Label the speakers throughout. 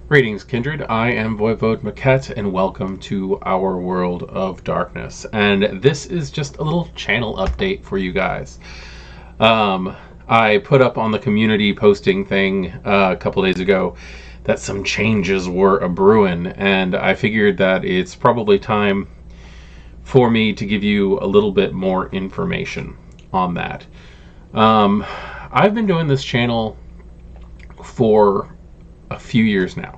Speaker 1: Greetings, Kindred. I am Voivode Maquette, and welcome to our world of darkness. And this is just a little channel update for you guys. I put up on the community posting thing a couple days ago that some changes were a-brewing, and I figured that it's probably time for me to give you a little bit more information on that. I've been doing this channel for a few years now,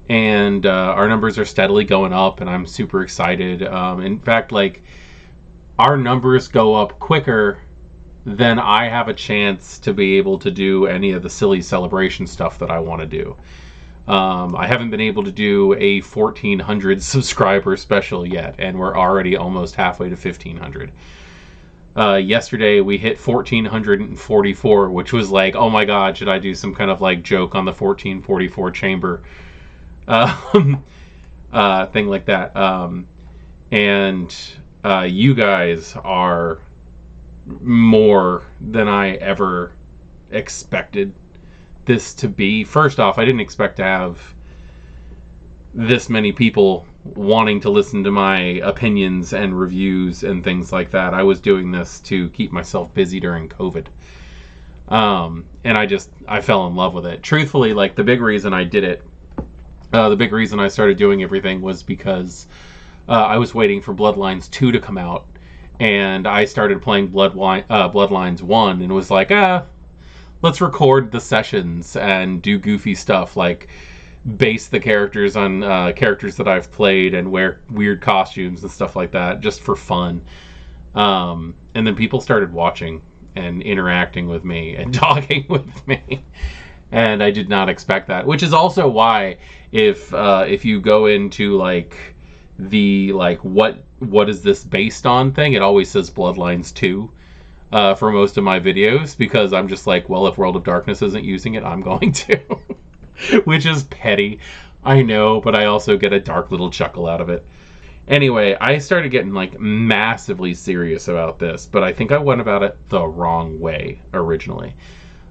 Speaker 1: and our numbers are steadily going up, and I'm super excited. In fact, like, our numbers go up quicker than I have a chance to be able to do any of the silly celebration stuff that I want to do. I haven't been able to do a 1,400 subscriber special yet, and we're already almost halfway to 1,500. Yesterday we hit 1,444, which was like, oh my god, should I do some kind of like joke on the 1444 chamber thing like that. You guys are more than I ever expected this to be. First off, I didn't expect to have this many people wanting to listen to my opinions and reviews and things like that. I was doing this to keep myself busy during COVID. And I fell in love with it. Truthfully, like, the big reason I did it, the big reason I started doing everything was because I was waiting for Bloodlines 2 to come out, and I started playing Bloodlines 1 and was like, let's record the sessions and do goofy stuff like base the characters on characters that I've played and wear weird costumes and stuff like that just for fun. And then people started watching and interacting with me and talking with me, and I did not expect that. Which is also why if you go into like the like what is this based on thing, it always says Bloodlines 2 for most of my videos, because I'm just like, well, if World of Darkness isn't using it, I'm going to. Which is petty, I know, but I also get a dark little chuckle out of it. Anyway, I started getting like massively serious about this, but I think I went about it the wrong way originally.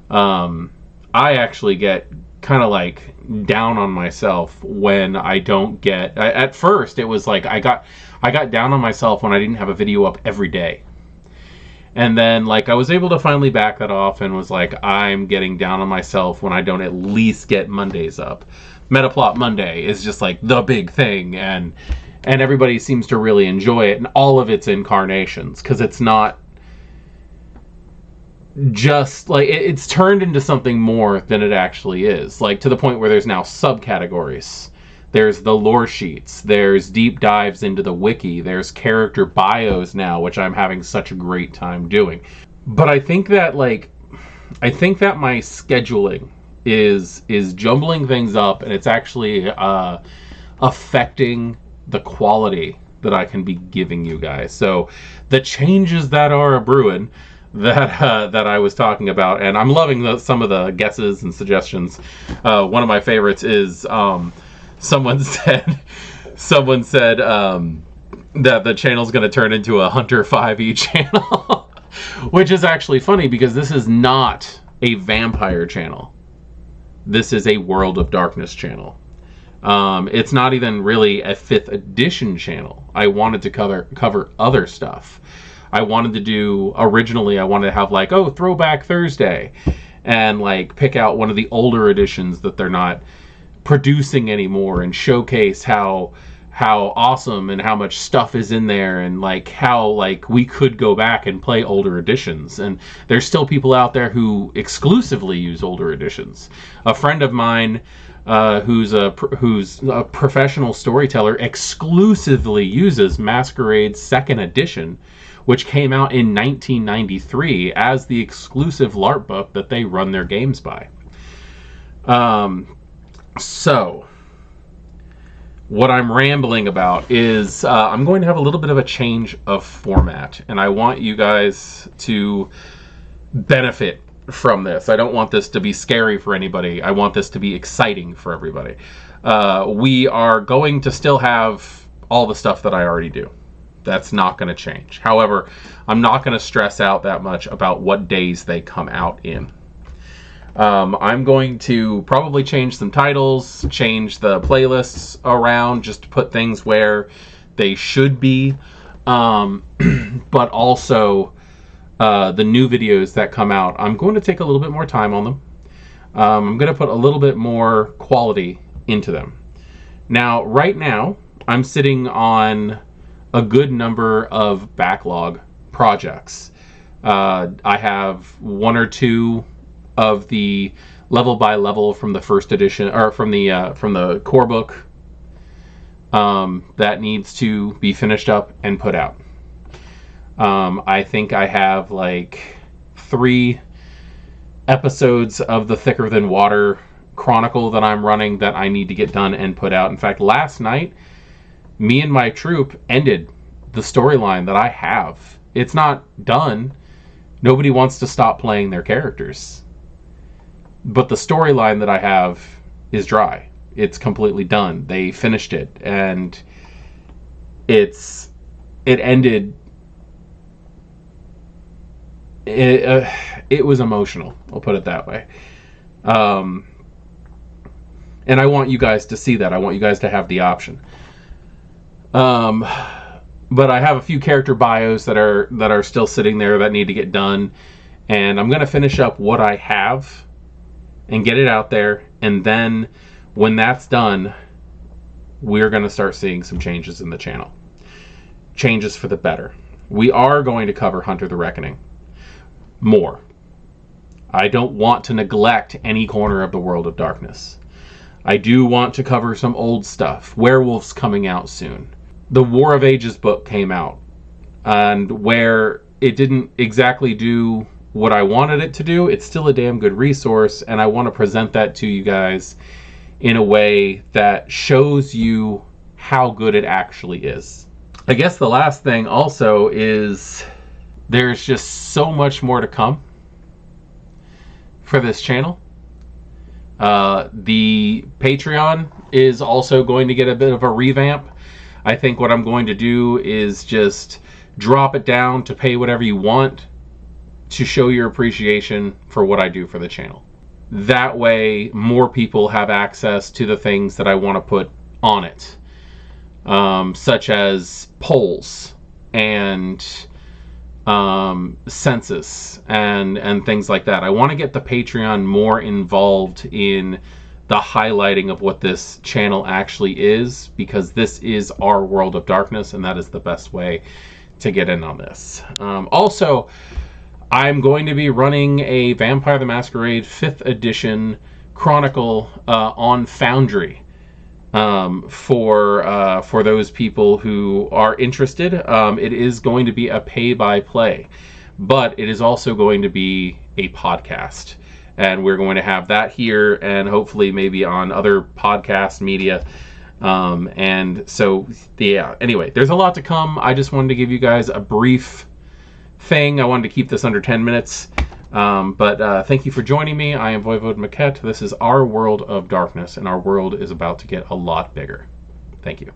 Speaker 1: I actually get kind of like down on myself when I don't get... at first, it was like I got down on myself when I didn't have a video up every day. And then, like, I was able to finally back that off and was like, I'm getting down on myself when I don't at least get Mondays up. Metaplot Monday is just, like, the big thing, and everybody seems to really enjoy it in all of its incarnations, because it's not just, like, it's turned into something more than it actually is. Like, to the point where there's now subcategories. There's the lore sheets, there's deep dives into the wiki, there's character bios now, which I'm having such a great time doing. But I think that my scheduling is jumbling things up, and it's actually affecting the quality that I can be giving you guys. So the changes that are a-brewing that I was talking about, and I'm loving some of the guesses and suggestions. One of my favorites is... Someone said that the channel's going to turn into a Hunter 5e channel, which is actually funny because this is not a vampire channel. This is a World of Darkness channel. It's not even really a 5th edition channel. I wanted to cover other stuff. Originally I wanted to have like, Throwback Thursday, and like pick out one of the older editions that they're not producing anymore and showcase how awesome and how much stuff is in there, and like how like we could go back and play older editions. And there's still people out there who exclusively use older editions. A friend of mine who's a professional storyteller exclusively uses Masquerade's 2nd edition, which came out in 1993 as the exclusive LARP book that they run their games by. So, what I'm rambling about is I'm going to have a little bit of a change of format, and I want you guys to benefit from this. I don't want this to be scary for anybody. I want this to be exciting for everybody. We are going to still have all the stuff that I already do. That's not going to change. However, I'm not going to stress out that much about what days they come out in. I'm going to probably change some titles, change the playlists around just to put things where they should be. But also the new videos that come out, I'm going to take a little bit more time on them. I'm going to put a little bit more quality into them. Now, right now, I'm sitting on a good number of backlog projects. I have one or two of the level by level from the first edition, or from the core book, that needs to be finished up and put out. I think I have like 3 episodes of the Thicker Than Water Chronicle that I'm running that I need to get done and put out. In fact, last night, me and my troop ended the storyline that I have. It's not done. Nobody wants to stop playing their characters. But the storyline that I have is dry. It's completely done. They finished it, and it ended. It was emotional. I'll put it that way. And I want you guys to see that. I want you guys to have the option. But I have a few character bios that are still sitting there that need to get done, and I'm going to finish up what I have and get it out there, and then when that's done, we're going to start seeing some changes in the channel. Changes for the better. We are going to cover Hunter the Reckoning more. I don't want to neglect any corner of the World of Darkness. I do want to cover some old stuff. Werewolves coming out soon. The War of Ages book came out, and where it didn't exactly do what I wanted it to do, it's still a damn good resource, and I want to present that to you guys in a way that shows you how good it actually is. I guess the last thing also is there's just so much more to come for this channel. The Patreon is also going to get a bit of a revamp. I think what I'm going to do is just drop it down to pay whatever you want to show your appreciation for what I do for the channel. That way, more people have access to the things that I want to put on it, such as polls and census and things like that. I want to get the Patreon more involved in the highlighting of what this channel actually is, because this is our World of Darkness, and that is the best way to get in on this. Also, I'm going to be running a Vampire the Masquerade 5th edition Chronicle on Foundry for those people who are interested. It is going to be a pay-by-play, but it is also going to be a podcast. And we're going to have that here and hopefully maybe on other podcast media. And so, yeah, anyway, there's a lot to come. I just wanted to give you guys a brief thing. I wanted to keep this under 10 minutes. But thank you for joining me. I am Voivode Maquette. This is our World of Darkness, and our world is about to get a lot bigger. Thank you.